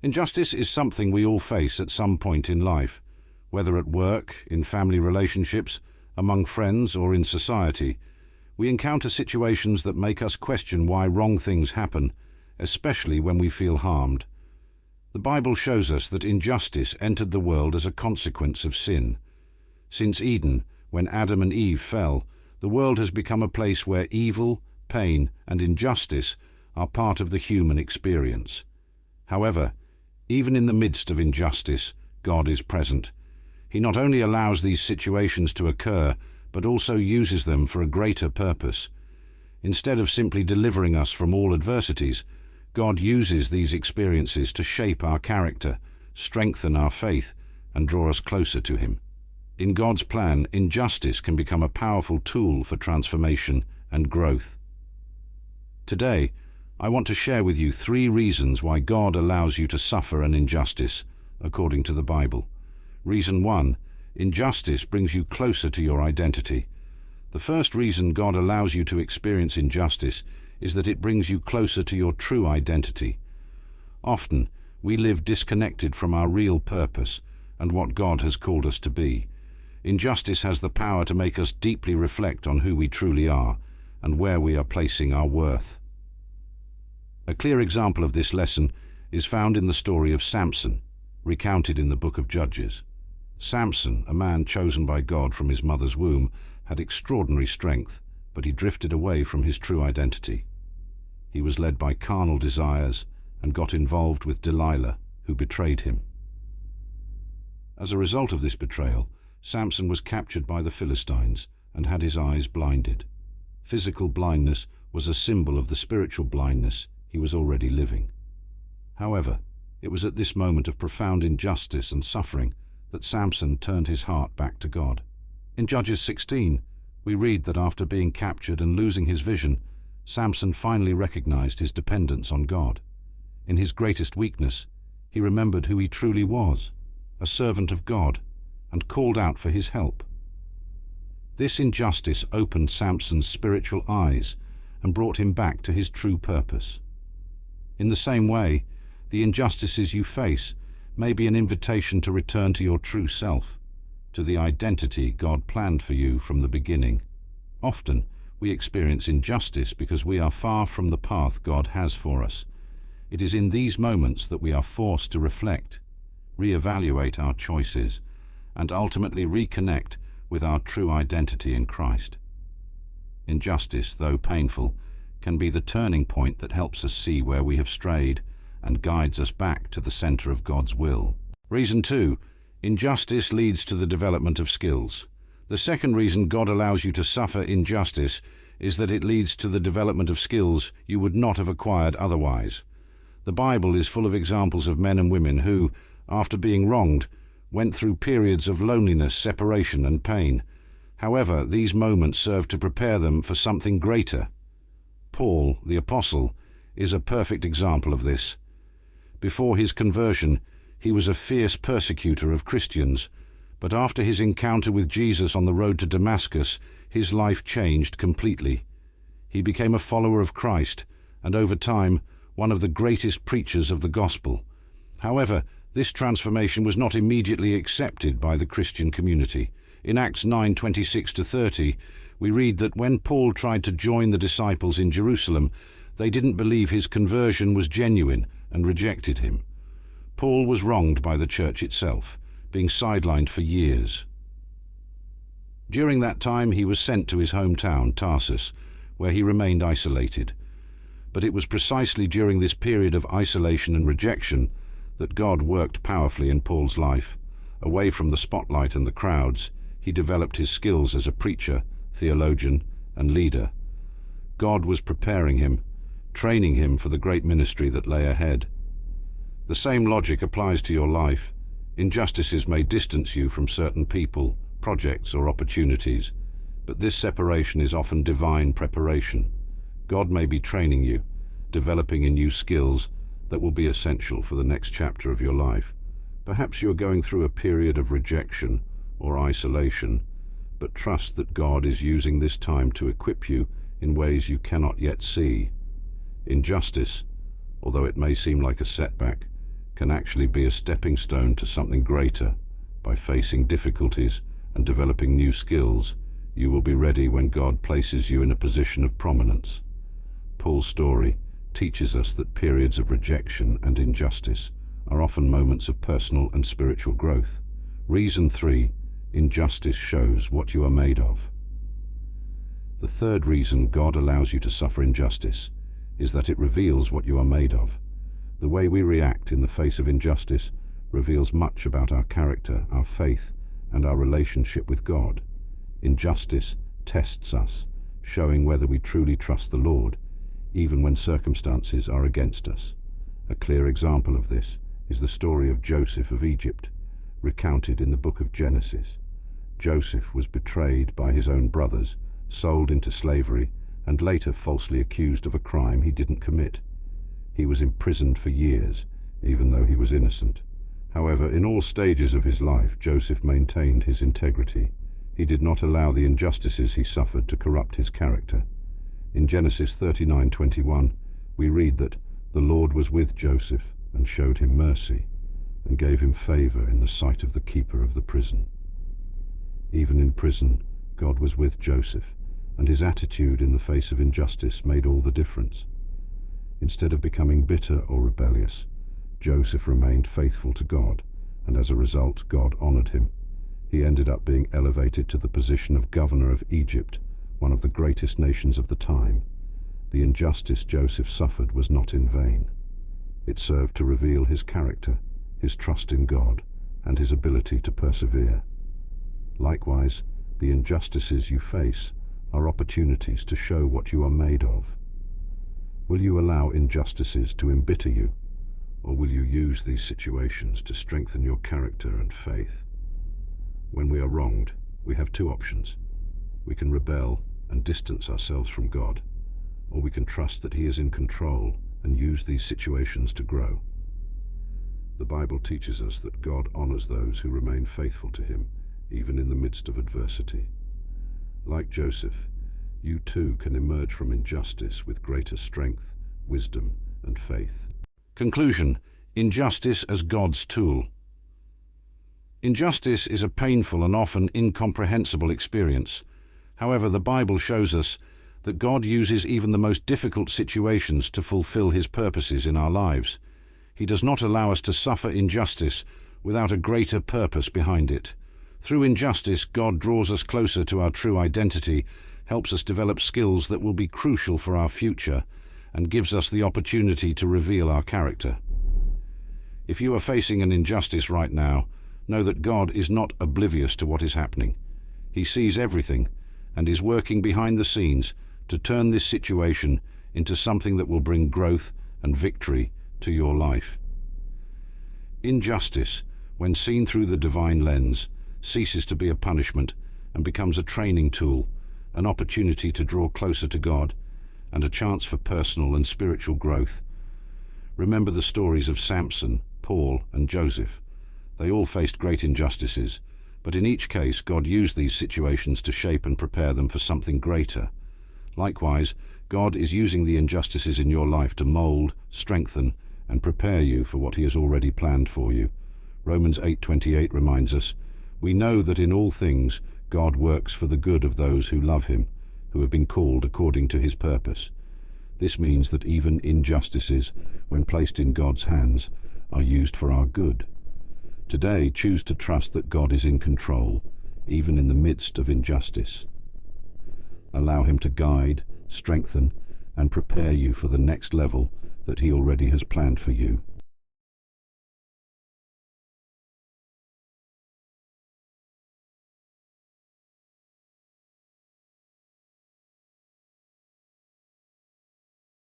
Injustice is something we all face at some point in life, whether at work, in family relationships, among friends, or in society. We encounter situations that make us question why wrong things happen, especially when we feel harmed. The Bible shows us that injustice entered the world as a consequence of sin. Since Eden, when Adam and Eve fell, the world has become a place where evil, pain, and injustice are part of the human experience. However, even in the midst of injustice, God is present. He not only allows these situations to occur, but also uses them for a greater purpose. Instead of simply delivering us from all adversities, God uses these experiences to shape our character, strengthen our faith, and draw us closer to Him. In God's plan, injustice can become a powerful tool for transformation and growth. Today, I want to share with you 3 reasons why God allows you to suffer an injustice, according to the Bible. Reason 1, injustice brings you closer to your identity. The first reason God allows you to experience injustice is that it brings you closer to your true identity. Often, we live disconnected from our real purpose and what God has called us to be. Injustice has the power to make us deeply reflect on who we truly are and where we are placing our worth. A clear example of this lesson is found in the story of Samson, recounted in the book of Judges. Samson, a man chosen by God from his mother's womb, had extraordinary strength, but he drifted away from his true identity. He was led by carnal desires and got involved with Delilah, who betrayed him. As a result of this betrayal, Samson was captured by the Philistines and had his eyes blinded. Physical blindness was a symbol of the spiritual blindness he was already living. However, it was at this moment of profound injustice and suffering that Samson turned his heart back to God. In Judges 16, we read that after being captured and losing his vision, Samson finally recognized his dependence on God. In his greatest weakness, he remembered who he truly was, a servant of God, and called out for his help. This injustice opened Samson's spiritual eyes and brought him back to his true purpose. In the same way, the injustices you face may be an invitation to return to your true self, to the identity God planned for you from the beginning. Often, we experience injustice because we are far from the path God has for us. It is in these moments that we are forced to reflect, reevaluate our choices, and ultimately reconnect with our true identity in Christ. Injustice, though painful, can be the turning point that helps us see where we have strayed and guides us back to the center of God's will. Reason 2, injustice leads to the development of skills. The second reason God allows you to suffer injustice is that it leads to the development of skills you would not have acquired otherwise. The Bible is full of examples of men and women who, after being wronged, went through periods of loneliness, separation, and pain. However, these moments served to prepare them for something greater. Paul, the apostle, is a perfect example of this. Before his conversion, he was a fierce persecutor of Christians, but after his encounter with Jesus on the road to Damascus, his life changed completely. He became a follower of Christ, and over time, one of the greatest preachers of the gospel. However, this transformation was not immediately accepted by the Christian community. In Acts 9:26-30, we read that when Paul tried to join the disciples in Jerusalem, they didn't believe his conversion was genuine and rejected him. Paul was wronged by the church itself, being sidelined for years. During that time, he was sent to his hometown, Tarsus, where he remained isolated. But it was precisely during this period of isolation and rejection that God worked powerfully in Paul's life. Away from the spotlight and the crowds, he developed his skills as a preacher, theologian, and leader. God was preparing him, training him for the great ministry that lay ahead. The same logic applies to your life. Injustices may distance you from certain people, projects, or opportunities, but this separation is often divine preparation. God may be training you, developing in you skills that will be essential for the next chapter of your life. Perhaps you're going through a period of rejection or isolation, but trust that God is using this time to equip you in ways you cannot yet see. Injustice, although it may seem like a setback, can actually be a stepping stone to something greater. By facing difficulties and developing new skills, you will be ready when God places you in a position of prominence. Paul's story teaches us that periods of rejection and injustice are often moments of personal and spiritual growth. Reason 3. Injustice shows what you are made of. The third reason God allows you to suffer injustice is that it reveals what you are made of. The way we react in the face of injustice reveals much about our character, our faith, and our relationship with God. Injustice tests us, showing whether we truly trust the Lord, even when circumstances are against us. A clear example of this is the story of Joseph of Egypt, recounted in the book of Genesis. Joseph was betrayed by his own brothers, sold into slavery, and later falsely accused of a crime he didn't commit. He was imprisoned for years, even though he was innocent. However, in all stages of his life, Joseph maintained his integrity. He did not allow the injustices he suffered to corrupt his character. In Genesis 39:21, we read that the Lord was with Joseph and showed him mercy and gave him favor in the sight of the keeper of the prison. Even in prison, God was with Joseph, and his attitude in the face of injustice made all the difference. Instead of becoming bitter or rebellious, Joseph remained faithful to God, and as a result, God honored him. He ended up being elevated to the position of governor of Egypt, one of the greatest nations of the time. The injustice Joseph suffered was not in vain. It served to reveal his character, his trust in God, and his ability to persevere. Likewise, the injustices you face are opportunities to show what you are made of. Will you allow injustices to embitter you, or will you use these situations to strengthen your character and faith? When we are wronged, we have two options. We can rebel and distance ourselves from God, or we can trust that He is in control and use these situations to grow. The Bible teaches us that God honors those who remain faithful to Him, even in the midst of adversity. Like Joseph, you too can emerge from injustice with greater strength, wisdom, and faith. Conclusion: injustice as God's tool. Injustice is a painful and often incomprehensible experience. However, the Bible shows us that God uses even the most difficult situations to fulfill His purposes in our lives. He does not allow us to suffer injustice without a greater purpose behind it. Through injustice, God draws us closer to our true identity, helps us develop skills that will be crucial for our future, and gives us the opportunity to reveal our character. If you are facing an injustice right now, know that God is not oblivious to what is happening. He sees everything and is working behind the scenes to turn this situation into something that will bring growth and victory to your life. Injustice, when seen through the divine lens, ceases to be a punishment and becomes a training tool, an opportunity to draw closer to God, and a chance for personal and spiritual growth. Remember the stories of Samson, Paul, and Joseph. They all faced great injustices, but in each case God used these situations to shape and prepare them for something greater. Likewise, God is using the injustices in your life to mold, strengthen, and prepare you for what He has already planned for you. Romans 8:28 reminds us, "We know that in all things God works for the good of those who love Him, who have been called according to His purpose." This means that even injustices, when placed in God's hands, are used for our good. Today, choose to trust that God is in control, even in the midst of injustice. Allow Him to guide, strengthen, and prepare you for the next level that He already has planned for you.